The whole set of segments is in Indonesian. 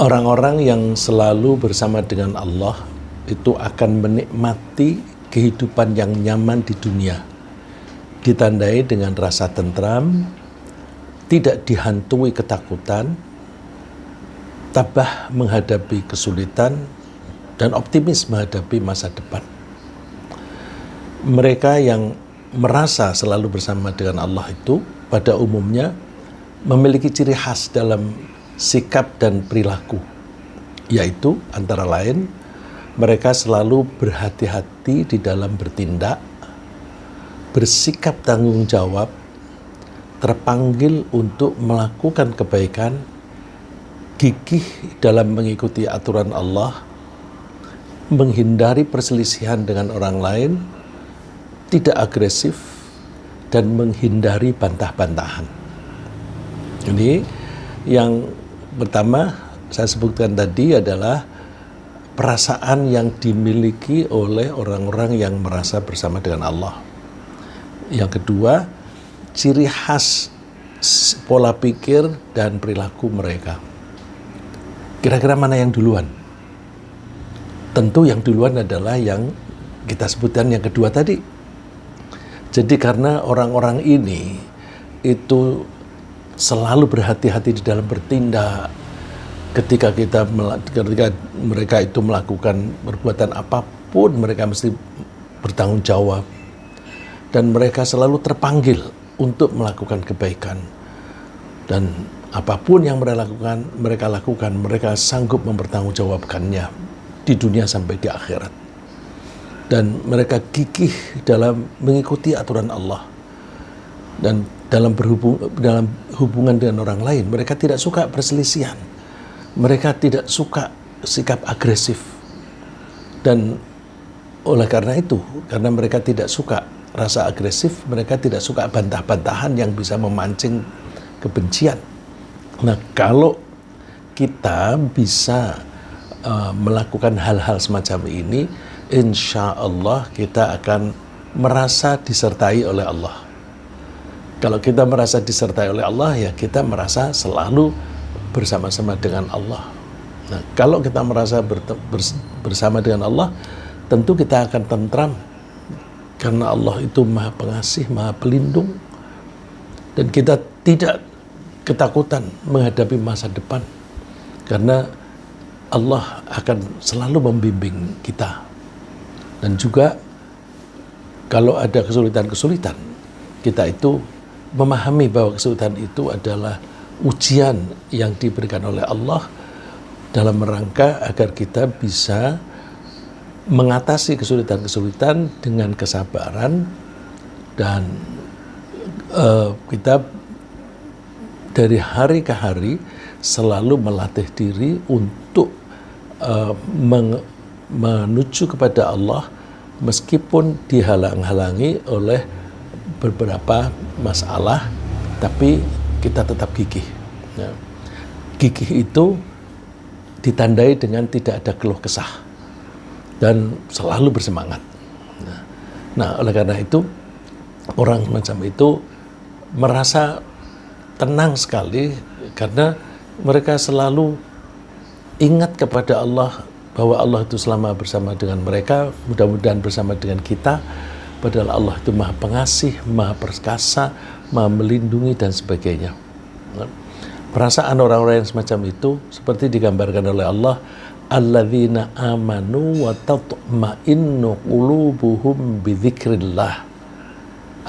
Orang-orang yang selalu bersama dengan Allah itu akan menikmati kehidupan yang nyaman di dunia, ditandai dengan rasa tentram, tidak dihantui ketakutan, tabah menghadapi kesulitan, dan optimis menghadapi masa depan. Mereka yang merasa selalu bersama dengan Allah itu pada umumnya memiliki ciri khas dalam sikap dan perilaku, yaitu antara lain mereka selalu berhati-hati di dalam bertindak, bersikap tanggung jawab, terpanggil untuk melakukan kebaikan, gigih dalam mengikuti aturan Allah, menghindari perselisihan dengan orang lain, tidak agresif, dan menghindari bantah-bantahan. Ini yang pertama saya sebutkan tadi adalah perasaan yang dimiliki oleh orang-orang yang merasa bersama dengan Allah. Yang kedua, ciri khas pola pikir dan perilaku mereka. Kira-kira mana yang duluan? Tentu yang duluan adalah yang kita sebutkan yang kedua tadi. Jadi karena orang-orang ini itu selalu berhati-hati di dalam bertindak, ketika mereka itu melakukan perbuatan apapun mereka mesti bertanggung jawab, dan mereka selalu terpanggil untuk melakukan kebaikan, dan apapun yang mereka lakukan mereka sanggup mempertanggungjawabkannya di dunia sampai di akhirat, dan mereka gigih dalam mengikuti aturan Allah, dan dalam hubungan dengan orang lain mereka tidak suka perselisihan, mereka tidak suka sikap agresif, dan oleh karena itu, karena mereka tidak suka rasa agresif, mereka tidak suka bantah-bantahan yang bisa memancing kebencian. Nah, kalau kita bisa melakukan hal-hal semacam ini, insya Allah kita akan merasa disertai oleh Allah. Kalau kita merasa disertai oleh Allah, ya kita merasa selalu bersama-sama dengan Allah. Nah, kalau kita merasa bersama dengan Allah, tentu kita akan tentram, karena Allah itu Maha Pengasih, Maha Pelindung, dan kita tidak ketakutan menghadapi masa depan, karena Allah akan selalu membimbing kita. Dan juga kalau ada kesulitan-kesulitan, kita itu memahami bahwa kesulitan itu adalah ujian yang diberikan oleh Allah dalam rangka agar kita bisa mengatasi kesulitan-kesulitan dengan kesabaran, dan kita dari hari ke hari selalu melatih diri untuk menuju kepada Allah meskipun dihalang-halangi oleh beberapa masalah, tapi kita tetap gigih. Ya. Gigih itu ditandai dengan tidak ada keluh kesah dan selalu bersemangat. Nah, oleh karena itu orang macam itu merasa tenang sekali karena mereka selalu ingat kepada Allah bahwa Allah itu selama bersama dengan mereka, mudah-mudahan bersama dengan kita. Padahal Allah itu Maha Pengasih, Maha Perkasa, Maha Melindungi, dan sebagainya. Perasaan orang-orang yang semacam itu seperti digambarkan oleh Allah, alladzina amanu wa tatma'innu qulubuhum bidzikrillah.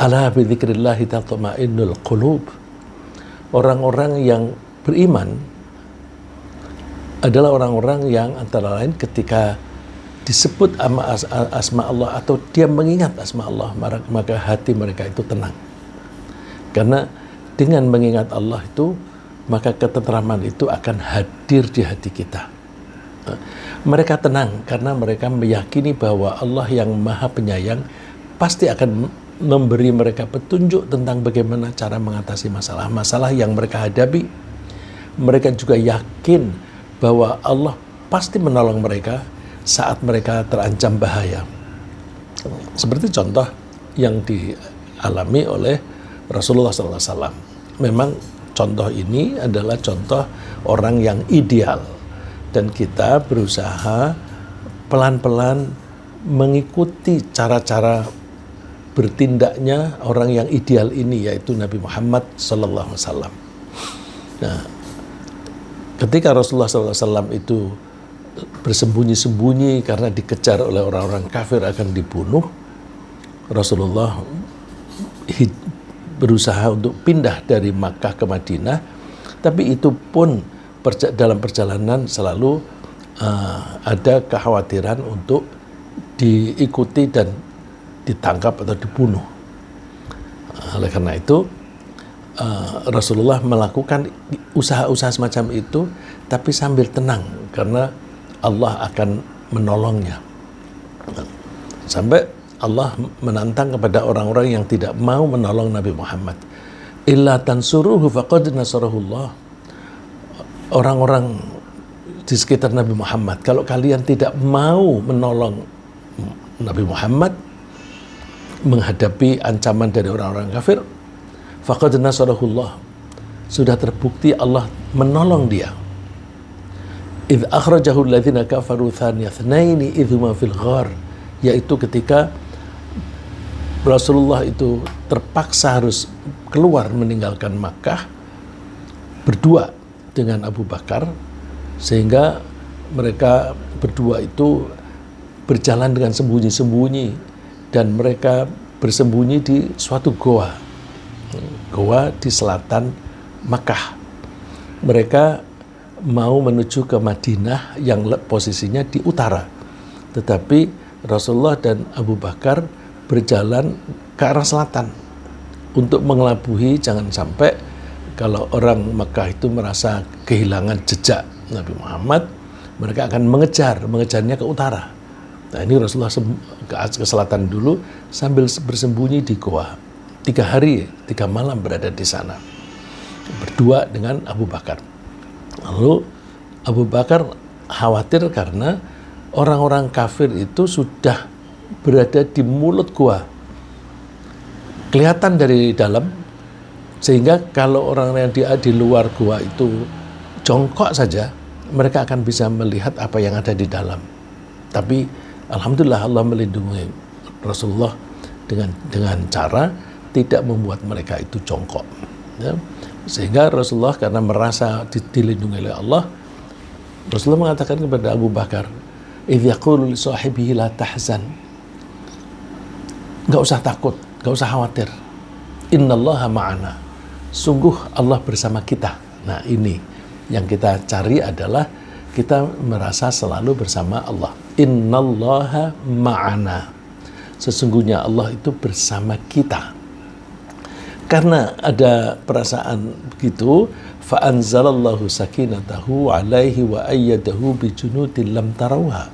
Ala bidzikrillah tatma'innul qulub. Orang-orang yang beriman adalah orang-orang yang antara lain ketika disebut asma Allah atau dia mengingat asma Allah, maka hati mereka itu tenang. Karena dengan mengingat Allah itu, maka ketentraman itu akan hadir di hati kita. Mereka tenang karena mereka meyakini bahwa Allah yang Maha Penyayang pasti akan memberi mereka petunjuk tentang bagaimana cara mengatasi masalah-masalah yang mereka hadapi. Mereka juga yakin bahwa Allah pasti menolong mereka saat mereka terancam bahaya. Seperti contoh yang dialami oleh Rasulullah SAW. Memang contoh ini adalah contoh orang yang ideal, dan kita berusaha pelan-pelan mengikuti cara-cara bertindaknya orang yang ideal ini, yaitu Nabi Muhammad sallallahu alaihi wasallam. Nah, ketika Rasulullah sallallahu alaihi wasallam itu bersembunyi-sembunyi karena dikejar oleh orang-orang kafir akan dibunuh, Rasulullah berusaha untuk pindah dari Makkah ke Madinah, tapi itu pun dalam perjalanan selalu ada kekhawatiran untuk diikuti dan ditangkap atau dibunuh. Oleh karena itu Rasulullah melakukan usaha-usaha semacam itu, tapi sambil tenang karena Allah akan menolongnya. Sampai Allah menantang kepada orang-orang yang tidak mau menolong Nabi Muhammad. Illa tansuruhu faqad nasarahullah. Orang-orang di sekitar Nabi Muhammad, kalau kalian tidak mau menolong Nabi Muhammad menghadapi ancaman dari orang-orang kafir, faqad nasarahullah, sudah terbukti Allah menolong dia. Idh akhrajahu alladhina kafaru thaniya thnaini idh huma fil ghar, yaitu ketika Rasulullah itu terpaksa harus keluar meninggalkan Makkah berdua dengan Abu Bakar, sehingga mereka berdua itu berjalan dengan sembunyi-sembunyi dan mereka bersembunyi di suatu goa di selatan Makkah. Mereka mau menuju ke Madinah yang posisinya di utara, tetapi Rasulullah dan Abu Bakar berjalan ke arah selatan untuk mengelabuhi jangan sampai kalau orang Makkah itu merasa kehilangan jejak Nabi Muhammad, mereka akan mengejarnya ke utara. Nah, ini Rasulullah ke selatan dulu sambil bersembunyi di goa. 3 hari, 3 malam berada di sana berdua dengan Abu Bakar. Lalu Abu Bakar khawatir karena orang-orang kafir itu sudah berada di mulut gua, kelihatan dari dalam, sehingga kalau orang yang di luar gua itu jongkok saja, mereka akan bisa melihat apa yang ada di dalam. Tapi alhamdulillah Allah melindungi Rasulullah dengan cara tidak membuat mereka itu jongkok, ya. Sehingga Rasulullah karena merasa dilindungi oleh Allah, Rasulullah mengatakan kepada Abu Bakar, idh yaqulu li sahibihi la tahzan, nggak usah takut, nggak usah khawatir, innallaha ma'ana, sungguh Allah bersama kita. Nah, ini yang kita cari adalah kita merasa selalu bersama Allah. Innallaha ma'ana, sesungguhnya Allah itu bersama kita. Karena ada perasaan begitu, fa'anzalallahu sakinatahu alaihi wa ayyadahu bijunudin lam tarawha.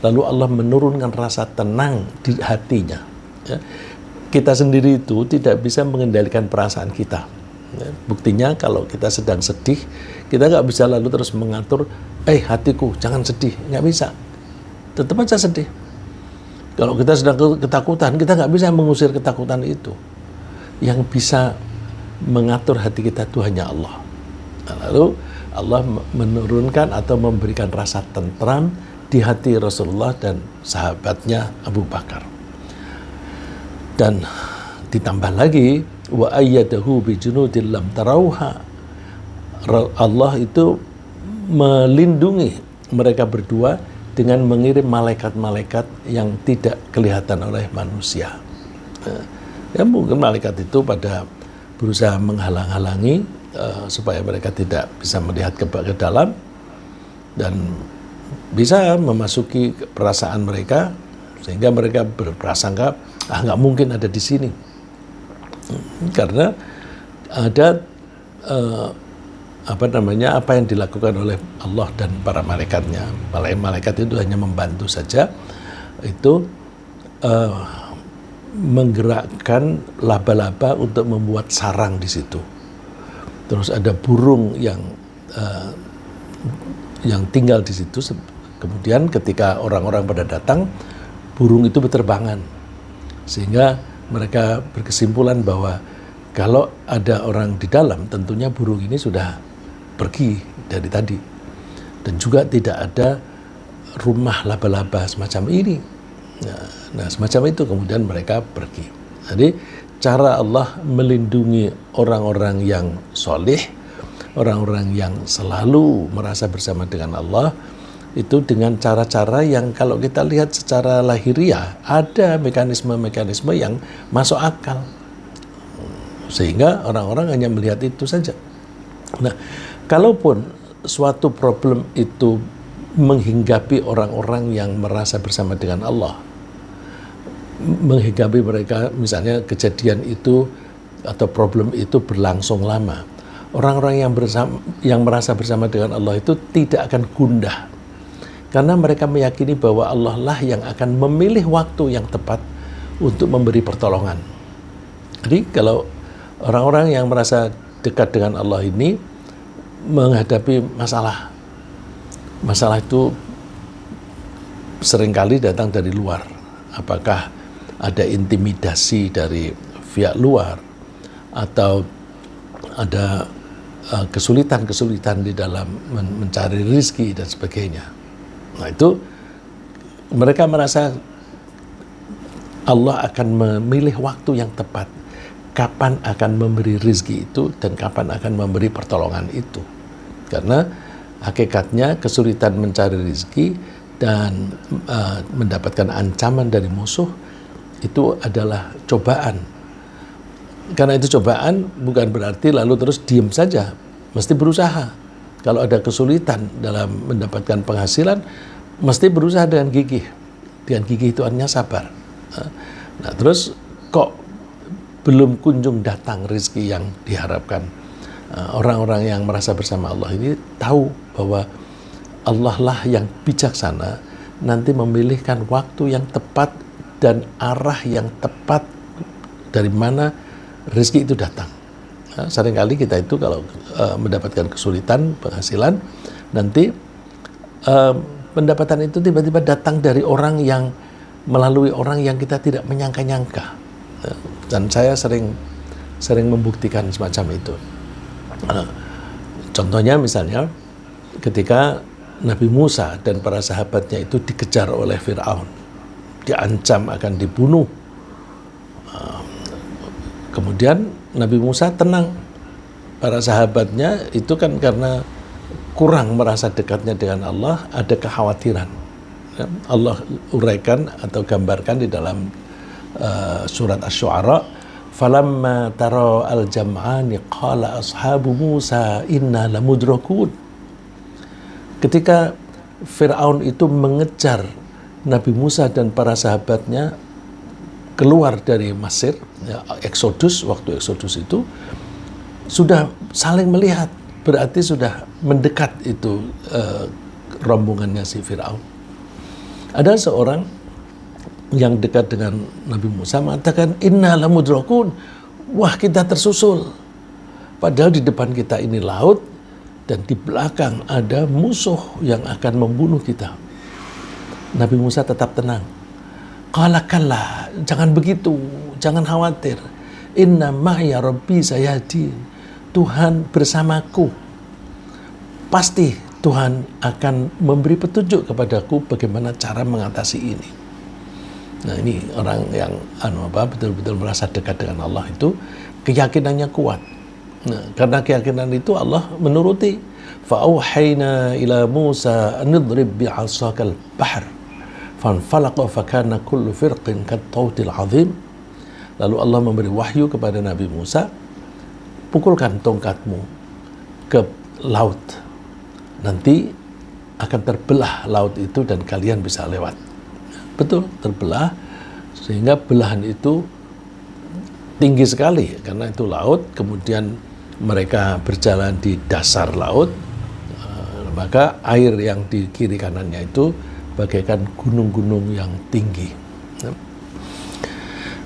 Lalu Allah menurunkan rasa tenang di hatinya. Ya. Kita sendiri itu tidak bisa mengendalikan perasaan kita. Ya. Buktinya kalau kita sedang sedih, kita nggak bisa lalu terus mengatur, hatiku jangan sedih, nggak bisa. Tetap aja sedih. Kalau kita sedang ketakutan, kita nggak bisa mengusir ketakutan itu. Yang bisa mengatur hati kita itu hanya Allah. Nah, lalu Allah menurunkan atau memberikan rasa tentram di hati Rasulullah dan sahabatnya Abu Bakar. Dan ditambah lagi, wa ayyadahu bijunudin lam tarawha, Allah itu melindungi mereka berdua dengan mengirim malaikat-malaikat yang tidak kelihatan oleh manusia. Ya, mungkin malaikat itu pada berusaha menghalang-halangi supaya mereka tidak bisa melihat ke dalam dan bisa memasuki perasaan mereka, sehingga mereka berprasangka nggak mungkin ada di sini, karena ada apa yang dilakukan oleh Allah dan para malaikatnya. Malaikat itu hanya membantu saja, itu menggerakkan laba-laba untuk membuat sarang di situ. Terus ada burung yang tinggal di situ. Kemudian ketika orang-orang pada datang, burung itu berterbangan, sehingga mereka berkesimpulan bahwa kalau ada orang di dalam, tentunya burung ini sudah pergi dari tadi. dan juga tidak ada rumah laba-laba semacam ini. Nah, semacam itu kemudian mereka pergi. Jadi cara Allah melindungi orang-orang yang soleh, orang-orang yang selalu merasa bersama dengan Allah, itu dengan cara-cara yang kalau kita lihat secara lahiriah ada mekanisme-mekanisme yang masuk akal, sehingga orang-orang hanya melihat itu saja. Nah, kalaupun suatu problem itu menghinggapi orang-orang yang merasa bersama dengan Allah, menghinggapi mereka, misalnya kejadian itu atau problem itu berlangsung lama, orang-orang yang merasa bersama dengan Allah itu tidak akan gundah, karena mereka meyakini bahwa Allah lah yang akan memilih waktu yang tepat untuk memberi pertolongan. Jadi kalau orang-orang yang merasa dekat dengan Allah ini menghadapi masalah itu seringkali datang dari luar. Apakah ada intimidasi dari pihak luar, atau ada kesulitan-kesulitan di dalam mencari rezeki dan sebagainya. Nah, itu mereka merasa Allah akan memilih waktu yang tepat, kapan akan memberi rezeki itu dan kapan akan memberi pertolongan itu. Karena hakikatnya kesulitan mencari rezeki dan mendapatkan ancaman dari musuh itu adalah cobaan. Karena itu cobaan bukan berarti lalu terus diam saja, mesti berusaha. Kalau ada kesulitan dalam mendapatkan penghasilan, mesti berusaha dengan gigih. Dengan gigih itu artinya sabar. Nah, terus kok belum kunjung datang rezeki yang diharapkan. Orang-orang yang merasa bersama Allah ini tahu bahwa Allah lah yang bijaksana nanti memilihkan waktu yang tepat dan arah yang tepat dari mana rezeki itu datang. Seringkali kita itu kalau mendapatkan kesulitan penghasilan, nanti pendapatan itu tiba-tiba datang dari orang yang melalui orang yang kita tidak menyangka-nyangka. Dan saya sering membuktikan semacam itu. Contohnya misalnya ketika Nabi Musa dan para sahabatnya itu dikejar oleh Fir'aun, diancam akan dibunuh. Kemudian Nabi Musa tenang. Para sahabatnya itu kan karena kurang merasa dekatnya dengan Allah, ada kekhawatiran. Allah uraikan atau gambarkan di dalam surat Asy-Syu'ara, falamma tara al-jam'ani qala ashabu Musa inna lamudrakun. Ketika Fir'aun itu mengejar Nabi Musa dan para sahabatnya keluar dari Mesir, waktu Eksodus itu sudah saling melihat, berarti sudah mendekat itu rombongannya si Fir'aun. Ada seorang yang dekat dengan Nabi Musa mengatakan, inna lamudrakun, wah kita tersusul. Padahal di depan kita ini laut, dan di belakang ada musuh yang akan membunuh kita. Nabi Musa tetap tenang. Qala kalla, jangan begitu, jangan khawatir. Inna ma'ya rabbi sayahdin. Tuhan bersamaku. Pasti Tuhan akan memberi petunjuk kepadaku bagaimana cara mengatasi ini. Nah, ini orang yang betul-betul merasa dekat dengan Allah itu keyakinannya kuat. Nah, karena keyakinan itu Allah menuruti. Fa'auhayna ila Musa an idrib bi'asakal bahr fanfalaqa fakana kullu firqin kattawtil azim. Lalu Allah memberi wahyu kepada Nabi Musa, pukulkan tongkatmu ke laut, nanti akan terbelah laut itu dan kalian bisa lewat. Betul, terbelah, sehingga belahan itu tinggi sekali karena itu laut. Kemudian mereka berjalan di dasar laut, maka air yang di kiri kanannya itu bagaikan gunung-gunung yang tinggi.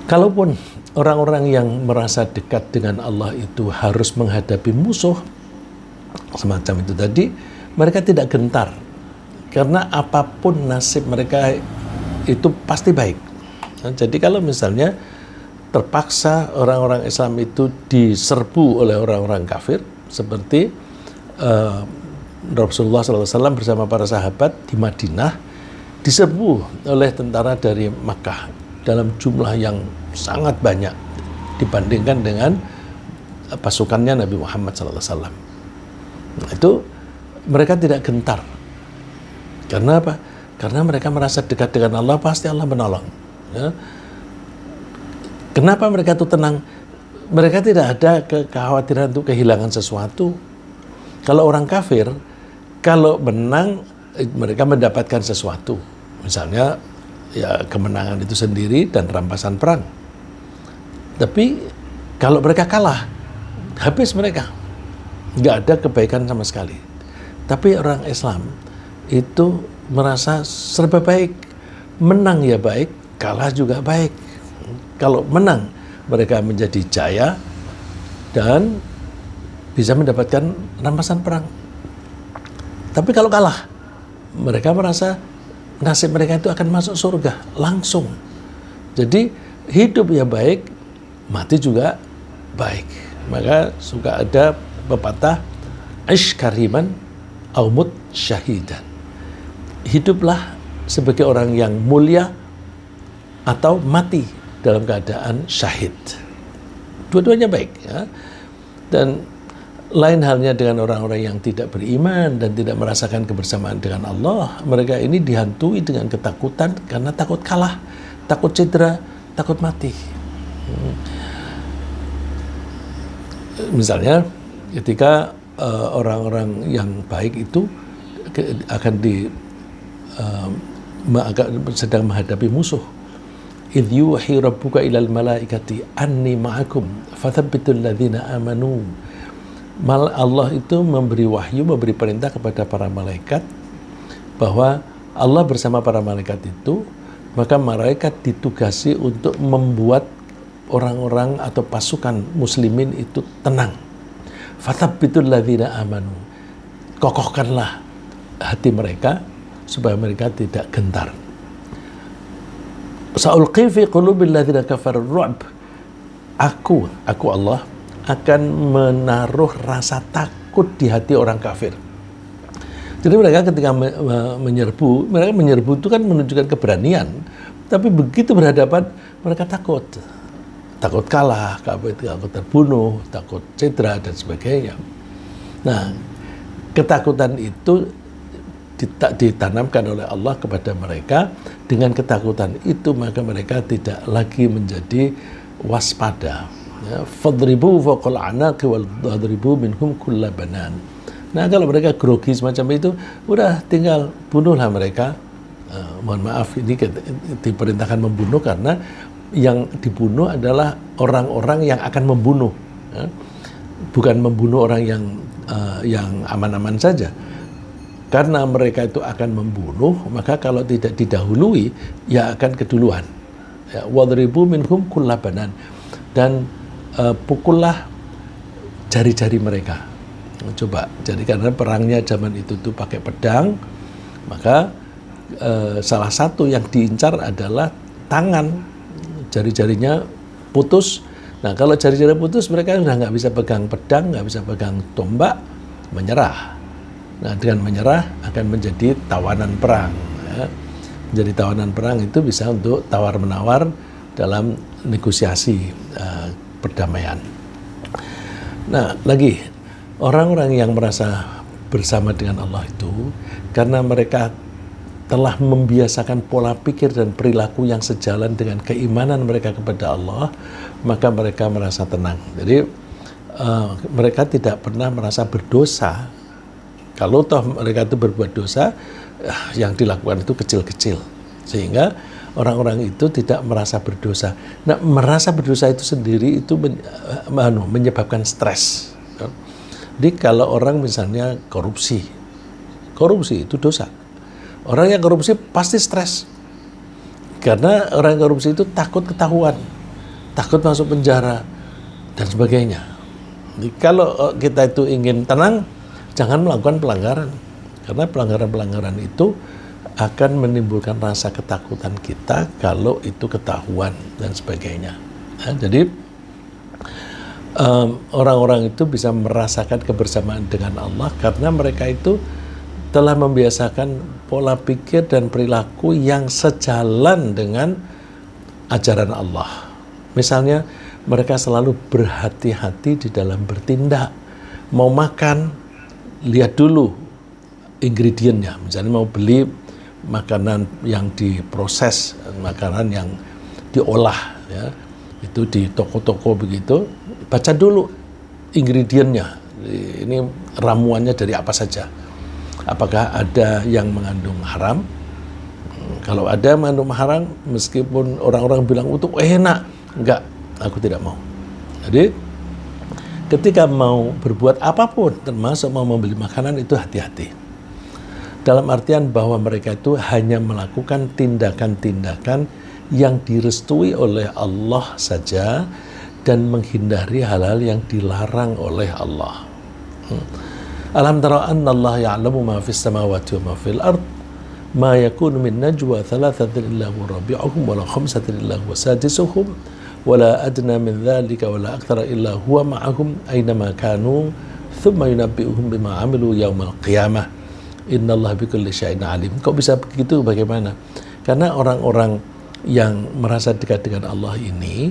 Kalaupun orang-orang yang merasa dekat dengan Allah itu harus menghadapi musuh semacam itu tadi, mereka tidak gentar, karena apapun nasib mereka itu pasti baik. Nah, jadi kalau misalnya terpaksa orang-orang Islam itu diserbu oleh orang-orang kafir, seperti Rasulullah SAW bersama para sahabat di Madinah diserbu oleh tentara dari Makkah dalam jumlah yang sangat banyak dibandingkan dengan pasukannya Nabi Muhammad SAW. Nah, itu mereka tidak gentar. Karena apa? Karena mereka merasa dekat dengan Allah, pasti Allah menolong. Ya. Kenapa mereka itu tenang? Mereka tidak ada kekhawatiran untuk kehilangan sesuatu. Kalau orang kafir, kalau menang, mereka mendapatkan sesuatu. Misalnya, ya kemenangan itu sendiri dan rampasan perang. Tapi kalau mereka kalah, habis mereka. Nggak ada kebaikan sama sekali. Tapi orang Islam itu merasa serba baik. Menang ya baik, kalah juga baik. Kalau menang, mereka menjadi jaya dan bisa mendapatkan rampasan perang. Tapi kalau kalah, mereka merasa nasib mereka itu akan masuk surga langsung. Jadi hidup ya baik, mati juga baik. Maka suka ada pepatah, "Ish kariman au mut syahidan." Hiduplah sebagai orang yang mulia atau mati dalam keadaan syahid. Dua-duanya baik, ya. Dan lain halnya dengan orang-orang yang tidak beriman dan tidak merasakan kebersamaan dengan Allah. Mereka ini dihantui dengan ketakutan karena takut kalah, takut cedera, takut mati. Misalnya ketika orang-orang yang baik itu akan sedang menghadapi musuh. "Idh yuhi rabbuka ilal malaikati anni ma'akum fathabbitul ladzina amanu." Allah itu memberi wahyu, memberi perintah kepada para malaikat bahwa Allah bersama para malaikat itu, maka malaikat ditugasi untuk membuat orang-orang atau pasukan muslimin itu tenang. Fathabbitul ladzina amanu. Kokohkanlah hati mereka supaya mereka tidak gentar. Sa'ulqi fi qulubil ladzina kafaru ru'b. Aku Allah akan menaruh rasa takut di hati orang kafir. Jadi mereka ketika menyerbu, mereka menyerbu itu kan menunjukkan keberanian, tapi begitu berhadapan mereka takut. Takut kalah, takut terbunuh, takut cedera dan sebagainya. Nah, ketakutan itu ditanamkan oleh Allah kepada mereka. Dengan ketakutan itu maka mereka tidak lagi menjadi waspada. Ya, fadribu fawqal anaqi wadribu minhum kulla banan. Nah, kalau mereka grogi semacam itu, udah tinggal bunuhlah mereka. Mohon maaf, ini diperintahkan membunuh karena yang dibunuh adalah orang-orang yang akan membunuh, ya. Bukan membunuh orang yang aman-aman saja. Karena mereka itu akan membunuh, maka kalau tidak didahului, ya akan keduluan. Ya, wadribu minhum kulla banan. Dan pukullah jari-jari mereka. Coba, jadi karena perangnya zaman itu tuh pakai pedang, maka salah satu yang diincar adalah tangan, jari-jarinya putus. Nah, kalau jari-jari putus, mereka sudah nggak bisa pegang pedang, nggak bisa pegang tombak, menyerah. Nah, dengan menyerah akan menjadi tawanan perang. Ya. Jadi tawanan perang itu bisa untuk tawar-menawar dalam negosiasi perdamaian. Nah, lagi orang-orang yang merasa bersama dengan Allah itu karena mereka telah membiasakan pola pikir dan perilaku yang sejalan dengan keimanan mereka kepada Allah, maka mereka merasa tenang. Jadi mereka tidak pernah merasa berdosa. Kalau toh mereka itu berbuat dosa, yang dilakukan itu kecil-kecil, sehingga orang-orang itu tidak merasa berdosa. Nah, merasa berdosa itu sendiri itu menyebabkan stres. Jadi kalau orang misalnya korupsi itu dosa. Orang yang korupsi pasti stres. Karena orang yang korupsi itu takut ketahuan, takut masuk penjara, dan sebagainya. Jadi kalau kita itu ingin tenang, jangan melakukan pelanggaran. Karena pelanggaran-pelanggaran itu akan menimbulkan rasa ketakutan kita kalau itu ketahuan dan sebagainya. Nah, jadi orang-orang itu bisa merasakan kebersamaan dengan Allah karena mereka itu telah membiasakan pola pikir dan perilaku yang sejalan dengan ajaran Allah. Misalnya mereka selalu berhati-hati di dalam bertindak. Mau makan, lihat dulu ingredientnya. Misalnya mau beli makanan yang diproses, makanan yang diolah, ya, itu di toko-toko begitu, baca dulu ingredientnya. Ini ramuannya dari apa saja. Apakah ada yang mengandung haram? Kalau ada mengandung haram, meskipun orang-orang bilang itu enak, enggak, aku tidak mau. Jadi ketika mau berbuat apapun, termasuk mau membeli makanan, itu hati-hati. Dalam artian bahwa mereka itu hanya melakukan tindakan-tindakan yang direstui oleh Allah saja dan menghindari hal-hal yang dilarang oleh Allah. Alam tara anna Allah ya'lamu ma fis samawati wa ma fil ard ma yakunu min najwa thalathatin illa huwa rabi'uhum wa la khamsatin illa huwa sadisuhum wa la adna min dhalika wa la akthara illa huwa ma'ahum aynama kanu thumma yunabbi'uhum bima 'amilu yaumal qiyamah innallaha bikulli syai'in alim. Kok bisa begitu? Bagaimana? Karena orang-orang yang merasa dekat dengan Allah ini,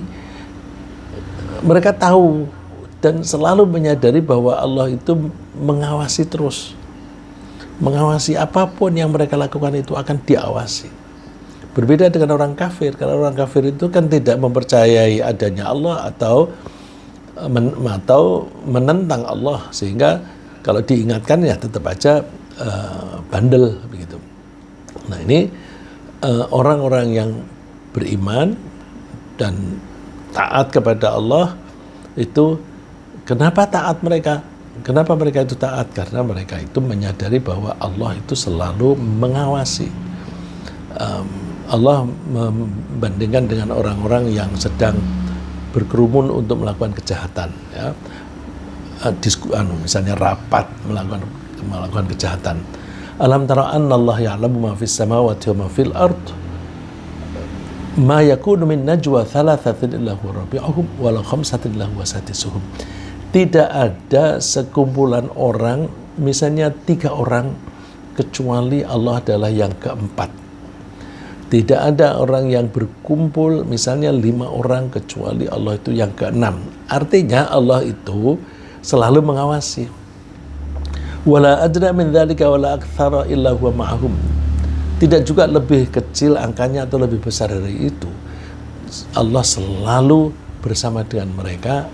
mereka tahu dan selalu menyadari bahwa Allah itu mengawasi terus. Mengawasi apapun yang mereka lakukan itu akan diawasi. Berbeda dengan orang kafir. Kalau orang kafir itu kan tidak mempercayai adanya Allah atau menentang Allah, sehingga kalau diingatkan ya tetap aja bandel begitu. Nah ini orang-orang yang beriman dan taat kepada Allah itu, kenapa taat mereka? Kenapa mereka itu taat? Karena mereka itu menyadari bahwa Allah itu selalu mengawasi. Allah membandingkan dengan orang-orang yang sedang berkerumun untuk melakukan kejahatan, ya. Misalnya rapat melakukan kejahatan. Alam tara anna Allah ya'lamu ma fis samawati wa ma fil ard ma yakunu min najwa thalathatin illa huwa rabi'uhum wa la khamsatin illa huwa sadisuhum. Tidak ada sekumpulan orang, misalnya 3 orang, kecuali Allah adalah yang keempat. Tidak ada orang yang berkumpul, misalnya 5 orang, kecuali Allah itu yang keenam. Artinya Allah itu selalu mengawasi. Wala adna min dzalika wala aktsara illa huwa ma'ahum. Tidak juga lebih kecil angkanya atau lebih besar dari itu. Allah selalu bersama dengan mereka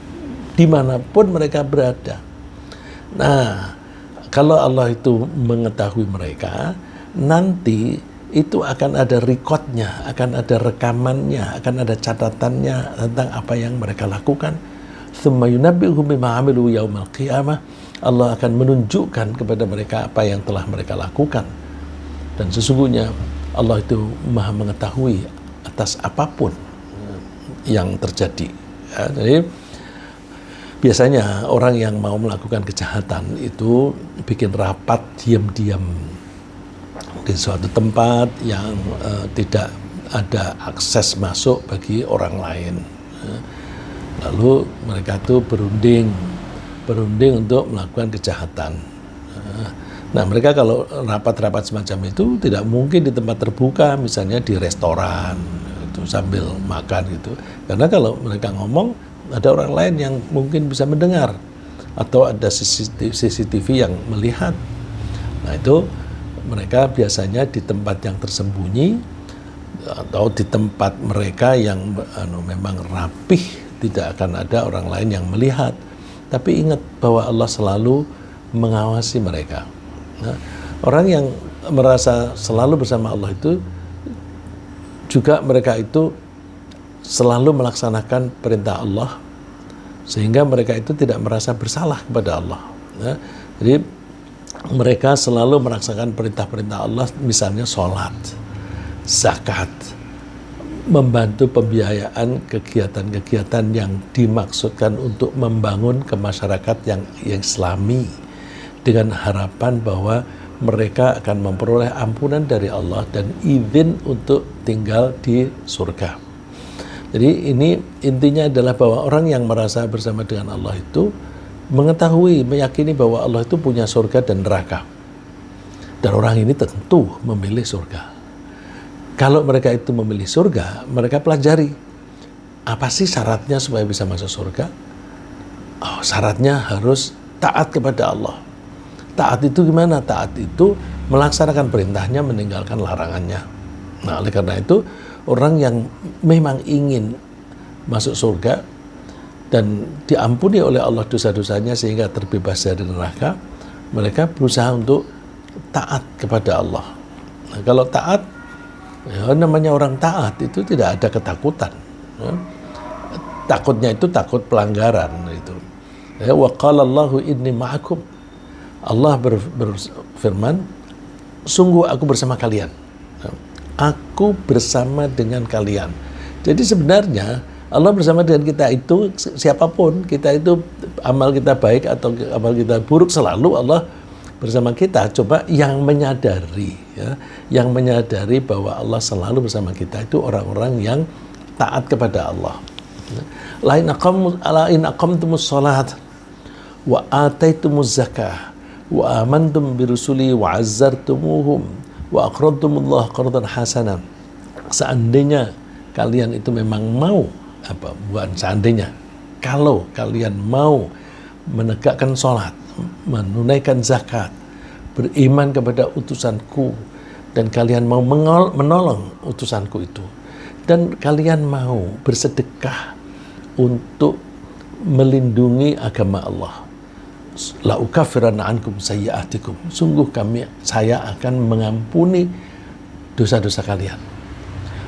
dimanapun mereka berada. Nah, kalau Allah itu mengetahui mereka, nanti itu akan ada recordnya, akan ada rekamannya, akan ada catatannya tentang apa yang mereka lakukan. Tsumma yunabbi'uhum bima 'amilu yaumal qiyamah. Allah akan menunjukkan kepada mereka apa yang telah mereka lakukan. Dan sesungguhnya Allah itu Maha mengetahui atas apapun yang terjadi. Ya, jadi biasanya orang yang mau melakukan kejahatan itu bikin rapat diam-diam di suatu tempat yang tidak ada akses masuk bagi orang lain. Lalu mereka itu berunding untuk melakukan kejahatan. Nah, mereka kalau rapat-rapat semacam itu tidak mungkin di tempat terbuka, misalnya di restoran itu sambil makan gitu. Karena kalau mereka ngomong, ada orang lain yang mungkin bisa mendengar atau ada CCTV yang melihat. Nah, itu mereka biasanya di tempat yang tersembunyi atau di tempat mereka yang memang rapih, tidak akan ada orang lain yang melihat. Tapi ingat bahwa Allah selalu mengawasi mereka. Nah, orang yang merasa selalu bersama Allah itu juga mereka itu selalu melaksanakan perintah Allah, sehingga mereka itu tidak merasa bersalah kepada Allah. Ya, jadi mereka selalu melaksanakan perintah-perintah Allah, misalnya sholat, zakat, membantu pembiayaan kegiatan-kegiatan yang dimaksudkan untuk membangun ke masyarakat yang Islami, dengan harapan bahwa mereka akan memperoleh ampunan dari Allah dan izin untuk tinggal di surga. Jadi ini intinya adalah bahwa orang yang merasa bersama dengan Allah itu mengetahui, meyakini bahwa Allah itu punya surga dan neraka. Dan orang ini tentu memilih surga. Kalau mereka itu memilih surga, mereka pelajari apa sih syaratnya supaya bisa masuk surga. Oh, syaratnya harus taat kepada Allah. Taat itu gimana? Taat itu melaksanakan perintahnya, meninggalkan larangannya. Nah, oleh karena itu orang yang memang ingin masuk surga dan diampuni oleh Allah dosa-dosanya sehingga terbebas dari neraka, mereka berusaha untuk taat kepada Allah. Nah, kalau taat, ya, namanya orang taat itu tidak ada ketakutan. Ya. Takutnya itu takut pelanggaran itu. Ya, wa qala Allahu inni ma'akum. Allah berfirman, sungguh aku bersama kalian. Ya. Aku bersama dengan kalian. Jadi sebenarnya Allah bersama dengan kita itu siapapun, kita itu amal kita baik atau amal kita buruk, selalu Allah bersama kita. Coba yang menyadari, ya, yang menyadari bahwa Allah selalu bersama kita itu orang-orang yang taat kepada Allah. Lain aqamtumus salat wa ataitumuz zakah wa amantum birusuli wa azzartumuhum wa aqradtumullah qardan hasanan. Seandainya kalian itu memang mau, bukan seandainya, kalau kalian mau menegakkan sholat, menunaikan zakat, beriman kepada utusanku, dan kalian mau menolong utusanku itu, dan kalian mau bersedekah untuk melindungi agama Allah, la ukaffiranna ankum sayyi'atikum, sungguh saya akan mengampuni dosa-dosa kalian.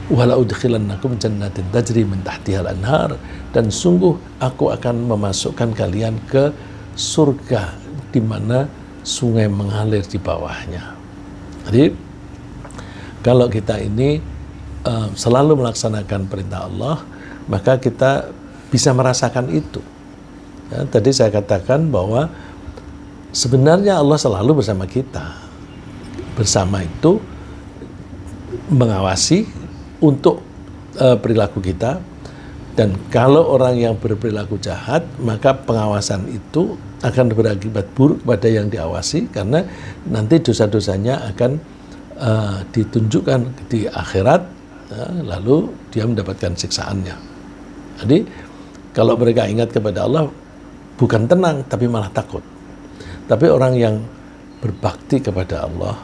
Wala udkhilannakum jannatin tajri min tahtihal anhar, dan sungguh aku akan memasukkan kalian ke surga di mana sungai mengalir di bawahnya. Jadi kalau kita ini selalu melaksanakan perintah Allah, maka kita bisa merasakan itu. Ya, tadi saya katakan bahwa sebenarnya Allah selalu bersama kita. Bersama itu mengawasi untuk perilaku kita, dan kalau orang yang berperilaku jahat, maka pengawasan itu akan berakibat buruk pada yang diawasi, karena nanti dosa-dosanya akan ditunjukkan di akhirat, lalu dia mendapatkan siksaannya. Jadi kalau mereka ingat kepada Allah, bukan tenang tapi malah takut. Tapi orang yang berbakti kepada Allah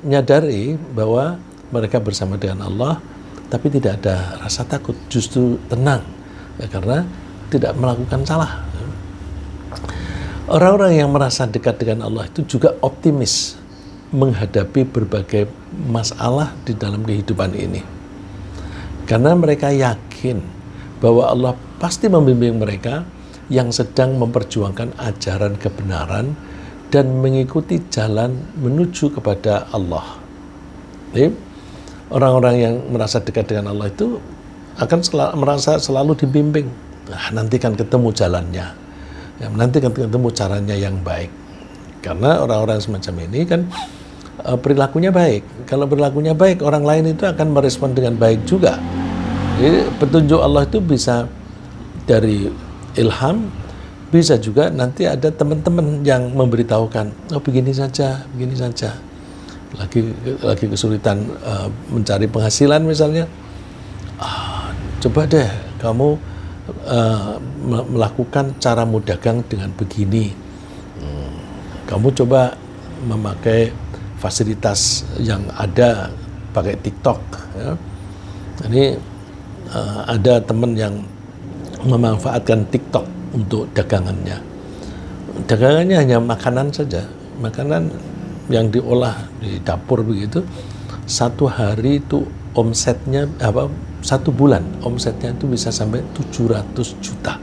nyadari bahwa mereka bersama dengan Allah, tapi tidak ada rasa takut, justru tenang, ya, karena tidak melakukan salah. Orang-orang yang merasa dekat dengan Allah itu juga optimis menghadapi berbagai masalah di dalam kehidupan ini, karena mereka yakin bahwa Allah pasti membimbing mereka yang sedang memperjuangkan ajaran kebenaran dan mengikuti jalan menuju kepada Allah. Jadi, orang-orang yang merasa dekat dengan Allah itu akan merasa selalu dibimbing. Nah, nanti kan ketemu jalannya, ya, nanti kan ketemu caranya yang baik. Karena orang-orang semacam ini kan perilakunya baik. Kalau perilakunya baik, orang lain itu akan merespon dengan baik juga. Jadi petunjuk Allah itu bisa dari ilham, bisa juga nanti ada teman-teman yang memberitahukan, oh begini saja, begini saja. Lagi kesulitan mencari penghasilan misalnya, coba deh kamu melakukan cara dagang dengan begini, kamu coba memakai fasilitas yang ada, pakai TikTok, ya. Jadi ada teman yang memanfaatkan TikTok untuk dagangannya hanya makanan saja, makanan yang diolah di dapur begitu. Satu hari itu omsetnya satu bulan omsetnya itu bisa sampai 700 juta.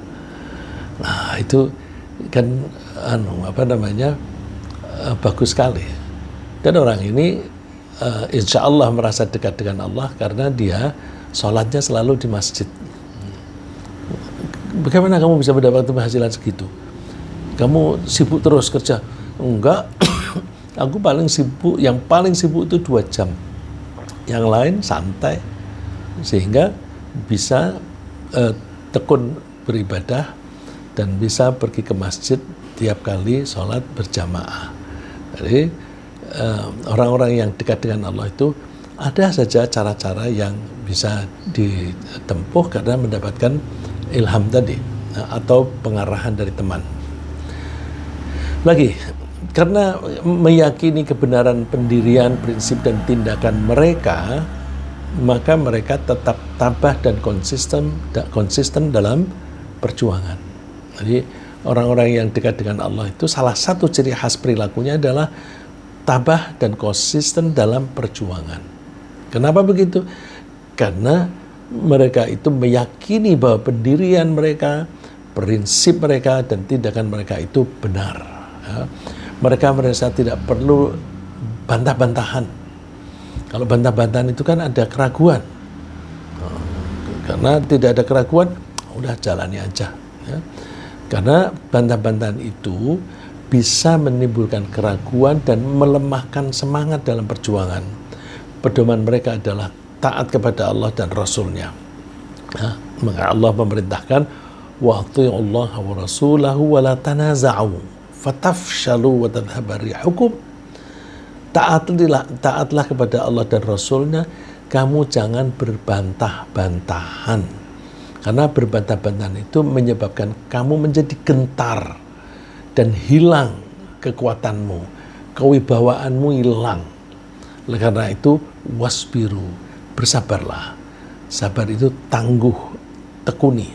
Nah, itu kan bagus sekali. Dan orang ini insya Allah merasa dekat dengan Allah karena dia sholatnya selalu di masjid. Bagaimana kamu bisa mendapatkan penghasilan segitu? Kamu sibuk terus kerja? Enggak. Aku yang paling sibuk itu 2 jam. Yang lain santai. Sehingga bisa tekun beribadah dan bisa pergi ke masjid tiap kali sholat berjamaah. Jadi orang-orang yang dekat dengan Allah itu ada saja cara-cara yang bisa ditempuh karena mendapatkan ilham tadi atau pengarahan dari teman. Lagi, karena meyakini kebenaran pendirian, prinsip dan tindakan mereka, maka mereka tetap tabah dan konsisten dalam perjuangan. Jadi orang-orang yang dekat dengan Allah itu salah satu ciri khas perilakunya adalah tabah dan konsisten dalam perjuangan. Kenapa begitu? Karena mereka itu meyakini bahwa pendirian mereka, prinsip mereka dan tindakan mereka itu benar. Ya. Mereka merasa tidak perlu bantah-bantahan. Kalau bantah-bantahan itu kan ada keraguan. Karena tidak ada keraguan, udah jalani aja. Ya. Karena bantah-bantahan itu bisa menimbulkan keraguan dan melemahkan semangat dalam perjuangan. Pedoman mereka adalah taat kepada Allah dan Rasul-Nya. Ya. Maka Allah memerintahkan Allah wa rasulahu wa la tanaza'u fatafshalu wa tadhhaba rihukum. Taatlah kepada Allah dan Rasul-Nya, kamu jangan berbantah-bantahan. Karena berbantah-bantahan itu menyebabkan kamu menjadi gentar dan hilang kekuatanmu, kewibawaanmu hilang. Oleh karena itu, wasbiru, bersabarlah. Sabar itu tangguh, tekuni.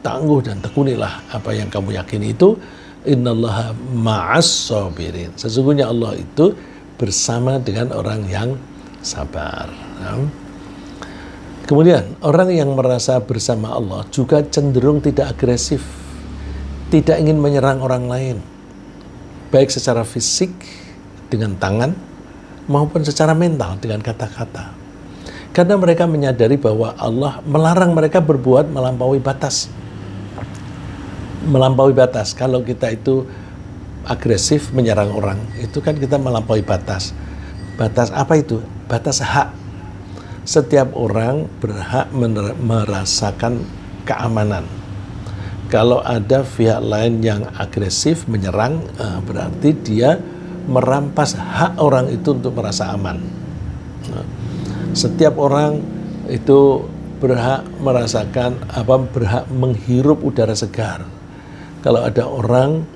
Tangguh dan tekunilah apa yang kamu yakini itu. Innallaha ma'as sabirin. Sesungguhnya Allah itu bersama dengan orang yang sabar. Kemudian orang yang merasa bersama Allah juga cenderung tidak agresif, tidak ingin menyerang orang lain, baik secara fisik dengan tangan maupun secara mental dengan kata-kata. Karena mereka menyadari bahwa Allah melarang mereka berbuat melampaui batas. Melampaui batas, kalau kita itu agresif menyerang orang, itu kan kita melampaui batas. Batas apa itu? Batas hak. Setiap orang berhak merasakan keamanan. Kalau ada pihak lain yang agresif menyerang, berarti dia merampas hak orang itu untuk merasa aman. Setiap orang itu berhak merasakan berhak menghirup udara segar. Kalau ada orang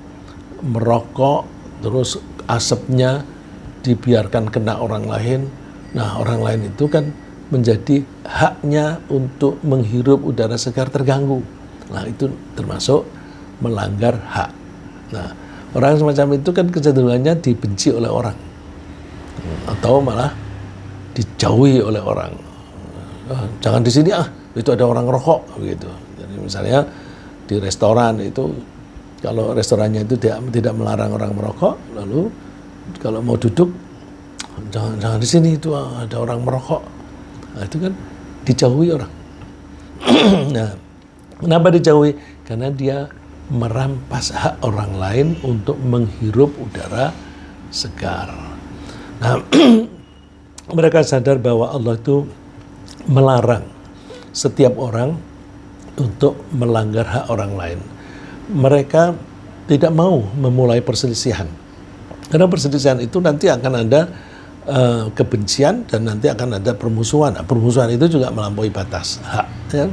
merokok terus asapnya dibiarkan kena orang lain, nah orang lain itu kan menjadi haknya untuk menghirup udara segar terganggu. Nah itu termasuk melanggar hak. Nah orang semacam itu kan kecenderungannya dibenci oleh orang atau malah dijauhi oleh orang. Jangan di sini itu ada orang rokok begitu. Jadi misalnya di restoran itu, kalau restorannya itu tidak melarang orang merokok, lalu kalau mau duduk jangan di sini itu ada orang merokok. Nah, itu kan dijauhi orang. Nah, kenapa dijauhi? Karena dia merampas hak orang lain untuk menghirup udara segar. Nah, mereka sadar bahwa Allah itu melarang setiap orang untuk melanggar hak orang lain. Mereka tidak mau memulai perselisihan. Karena perselisihan itu nanti akan ada kebencian dan nanti akan ada permusuhan. Nah, permusuhan itu juga melampaui batas hak. Ya.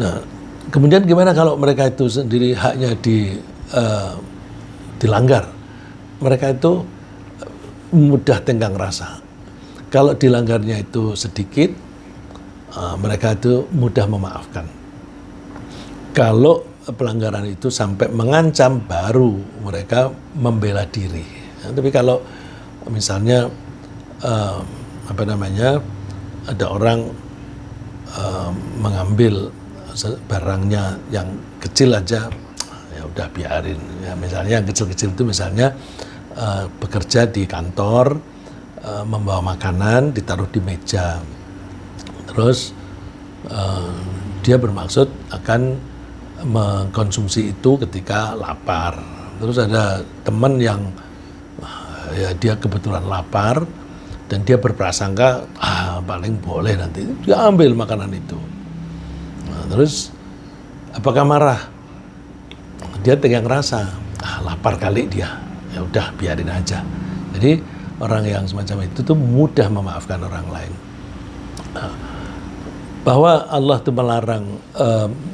Nah, kemudian gimana kalau mereka itu sendiri haknya dilanggar? Mereka itu mudah tenggang rasa. Kalau dilanggarnya itu sedikit, mereka itu mudah memaafkan. Kalau pelanggaran itu sampai mengancam, baru mereka membela diri. Ya, tapi kalau misalnya ada orang mengambil barangnya yang kecil aja, ya udah biarin. Ya, misalnya yang kecil-kecil itu misalnya bekerja di kantor, membawa makanan ditaruh di meja, terus dia bermaksud akan mengkonsumsi itu ketika lapar. Terus ada teman yang ya dia kebetulan lapar, dan dia berprasangka paling boleh nanti dia ambil makanan itu. Nah, terus apakah marah? Dia tengah ngerasa lapar kali dia, ya udah biarin aja. Jadi orang yang semacam itu tuh mudah memaafkan orang lain. Bahwa Allah itu melarang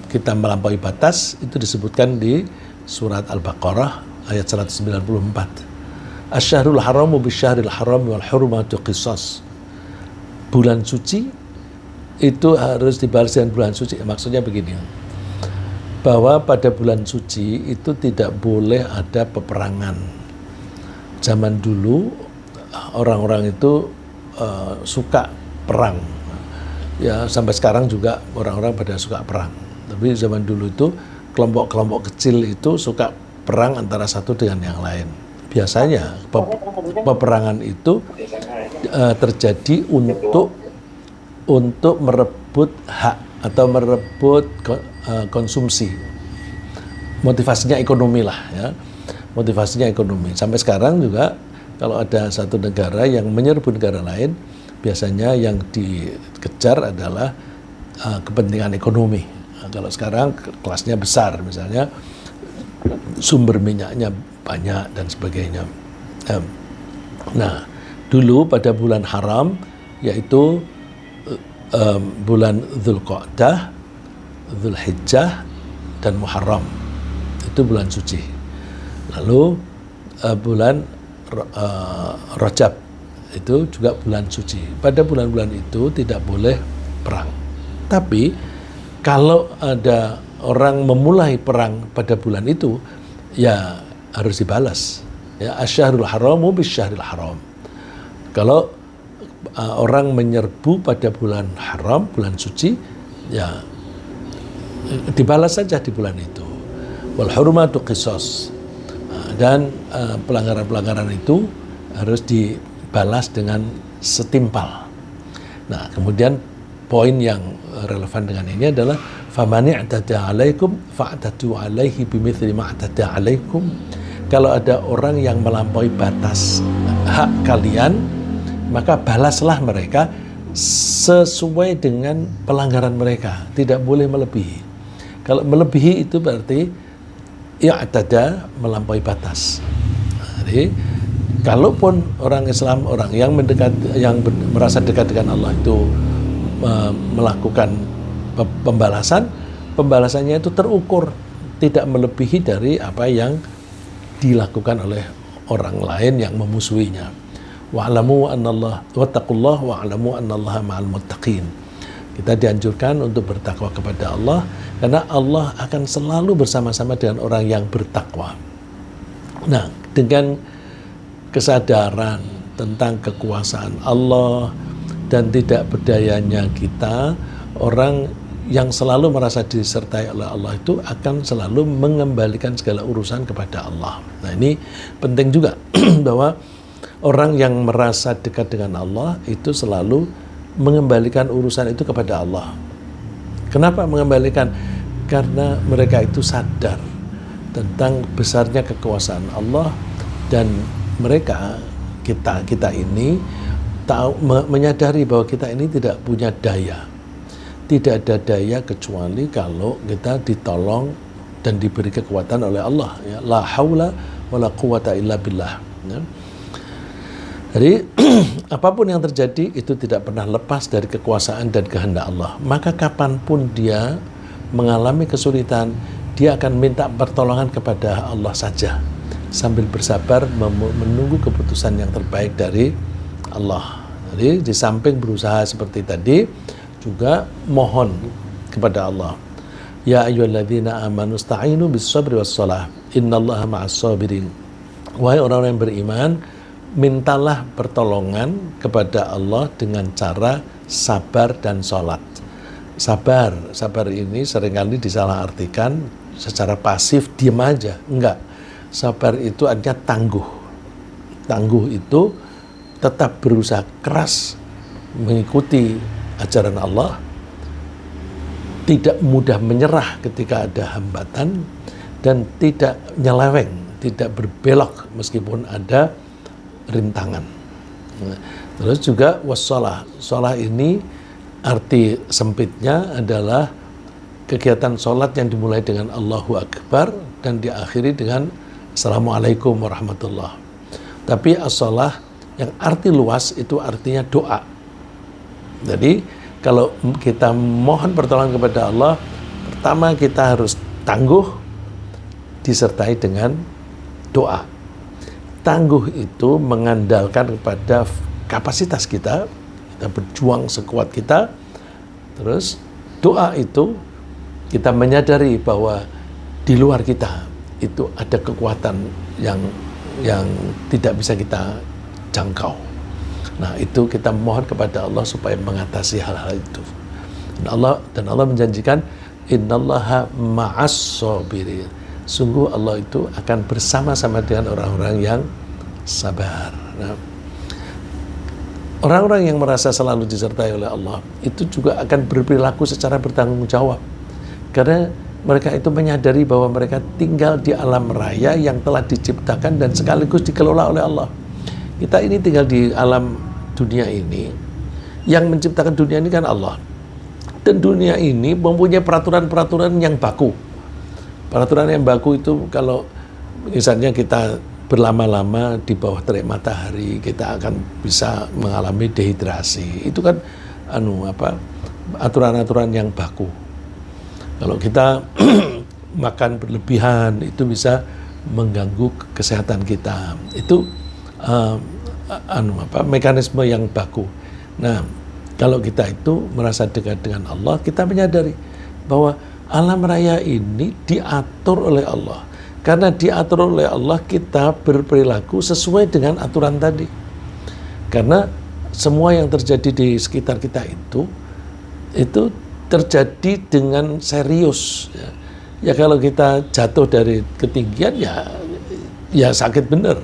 kita melampaui batas itu disebutkan di surat Al-Baqarah ayat 194. Asy-syahrul haramu bisyahril harami wal hurmatu qisas. Bulan suci itu harus dibalas dengan bulan suci. Maksudnya begini, bahwa pada bulan suci itu tidak boleh ada peperangan. Zaman dulu orang-orang itu suka perang. Ya sampai sekarang juga orang-orang pada suka perang. Tapi zaman dulu itu kelompok-kelompok kecil itu suka perang antara satu dengan yang lain. Biasanya peperangan itu terjadi untuk merebut hak atau merebut konsumsi. Motivasinya ekonomi lah ya. Motivasinya ekonomi. Sampai sekarang juga kalau ada satu negara yang menyerbu negara lain, biasanya yang dikejar adalah kepentingan ekonomi. Nah, kalau sekarang kelasnya besar, misalnya sumber minyaknya banyak dan sebagainya. Nah, dulu pada bulan haram, yaitu bulan Dzulqa'dah, Dzulhijjah, dan Muharram, itu bulan suci. Lalu bulan Rajab itu juga bulan suci. Pada bulan-bulan itu tidak boleh perang. Tapi kalau ada orang memulai perang pada bulan itu, ya harus dibalas. Ya, asy-syahrul haramu bisyahril haram. Kalau orang menyerbu pada bulan haram, bulan suci, ya dibalas saja di bulan itu. Wal hurmatu qisas. Dan pelanggaran-pelanggaran itu harus dibalas dengan setimpal. Nah, kemudian poin yang relevan dengan ini adalah famani i'tada 'alaikum fa'tadu 'alaihi bimithli ma i'tada 'alaikum. Kalau ada orang yang melampaui batas hak kalian, maka balaslah mereka sesuai dengan pelanggaran mereka, tidak boleh melebihi. Kalau melebihi itu berarti i'tada, melampaui batas. Jadi kalaupun orang Islam, orang yang merasa dekat dengan Allah itu melakukan pembalasannya itu terukur, tidak melebihi dari apa yang dilakukan oleh orang lain yang memusuhinya. Wa'lamu annallaha wattaqullah wa'lamu annallaha ma'al muttaqin. Kita dianjurkan untuk bertakwa kepada Allah, karena Allah akan selalu bersama-sama dengan orang yang bertakwa. Nah, dengan kesadaran tentang kekuasaan Allah dan tidak berdayanya kita, orang yang selalu merasa disertai oleh Allah itu akan selalu mengembalikan segala urusan kepada Allah. Nah, ini penting juga bahwa orang yang merasa dekat dengan Allah itu selalu mengembalikan urusan itu kepada Allah. Kenapa mengembalikan? Karena mereka itu sadar tentang besarnya kekuasaan Allah, dan mereka kita ini menyadari bahwa kita ini tidak punya daya. Tidak ada daya kecuali kalau kita ditolong dan diberi kekuatan oleh Allah. Ya. La haula wa la quwata illa billah. Ya. Jadi apapun yang terjadi itu tidak pernah lepas dari kekuasaan dan kehendak Allah. Maka kapanpun dia mengalami kesulitan, dia akan minta pertolongan kepada Allah saja, sambil bersabar menunggu keputusan yang terbaik dari Allah. Jadi di samping berusaha seperti tadi, juga mohon kepada Allah. Ya ayyuhalladzina amanu sta'inu bis-sabri was-shalah innallaha ma'as sabirin. Wahai orang-orang yang beriman, mintalah pertolongan kepada Allah dengan cara sabar dan sholat. Sabar ini seringkali disalahartikan secara pasif, diam aja. Enggak. Sabar itu artinya tangguh. Tangguh itu tetap berusaha keras mengikuti ajaran Allah, tidak mudah menyerah ketika ada hambatan, dan tidak nyeleweng, tidak berbelok meskipun ada rintangan. Nah, terus juga wassalah. Shalah ini arti sempitnya adalah kegiatan sholat yang dimulai dengan Allahu Akbar dan diakhiri dengan Assalamualaikum warahmatullah. Tapi as-shalah yang arti luas itu artinya doa. Jadi kalau kita mohon pertolongan kepada Allah, pertama kita harus tangguh disertai dengan doa. Tangguh itu mengandalkan kepada kapasitas kita berjuang sekuat kita. Terus doa itu kita menyadari bahwa di luar kita itu ada kekuatan yang tidak bisa kita jangkau. Nah, itu kita mohon kepada Allah supaya mengatasi hal-hal itu. Dan Allah menjanjikan innallaha ma'as sabirin. Sungguh Allah itu akan bersama-sama dengan orang-orang yang sabar. Nah, orang-orang yang merasa selalu disertai oleh Allah itu juga akan berperilaku secara bertanggung jawab. Karena mereka itu menyadari bahwa mereka tinggal di alam raya yang telah diciptakan dan sekaligus dikelola oleh Allah. Kita ini tinggal di alam dunia ini. Yang menciptakan dunia ini kan Allah. Dan dunia ini mempunyai peraturan-peraturan yang baku. Peraturan yang baku itu kalau misalnya kita berlama-lama di bawah terik matahari, kita akan bisa mengalami dehidrasi. Itu kan aturan-aturan yang baku. Kalau kita makan berlebihan itu bisa mengganggu kesehatan kita. Itu mekanisme yang baku. Nah, kalau kita itu merasa dekat dengan Allah, kita menyadari bahwa alam raya ini diatur oleh Allah. Karena diatur oleh Allah, kita berperilaku sesuai dengan aturan tadi. Karena semua yang terjadi di sekitar kita itu terjadi dengan serius. Ya kalau kita jatuh dari ketinggian ya sakit benar.